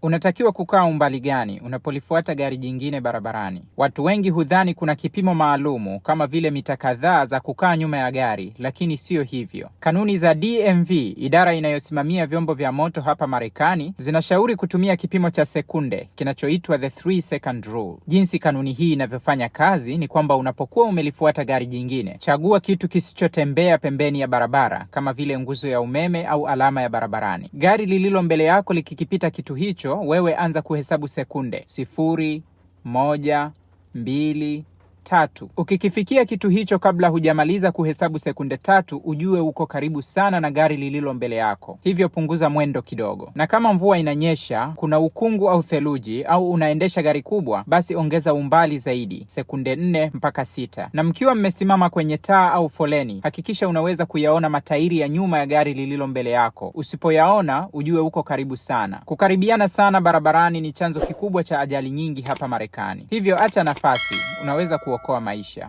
Unatakiwa kukaa umbali gani unapolifuata gari jingine barabarani? Watu wengi hudhani kuna kipimo maalumu kama vile mita kadhaa za kukaa nyuma ya gari, lakini sio hivyo. Kanuni za DMV, idara inayosimamia vyombo vya moto hapa Marekani, zinashauri kutumia kipimo cha sekunde kinachoitwa the 3-second rule. Jinsi kanuni hii inavyofanya kazi ni kwamba unapokuwa umelifuata gari jingine, chagua kitu kisichotembea pembeni ya barabara kama vile nguzo ya umeme au alama ya barabarani. Gari lililo mbele yako likikipita kitu hicho, wewe anza kuhesabu sekunde 0, 1, 2, 3. Ukikifikia kitu hicho kabla hujamaliza kuhesabu sekunde 3, ujue uko karibu sana na gari lililo mbele yako, hivyo punguza mwendo kidogo. Na kama mvua inanyesha, kuna ukungu au theluji, au unaendesha gari kubwa, basi ongeza umbali zaidi, sekunde 4 mpaka 6. Na mkiwa mmesimama kwenye taa au foleni, hakikisha unaweza kuyaona matairi ya nyuma ya gari lililo mbele yako. Usipoyaona, ujue uko karibu sana. Kukaribiana sana barabarani ni chanzo kikubwa cha ajali nyingi hapa Marekani, hivyo acha nafasi, unaweza kuokoa maisha.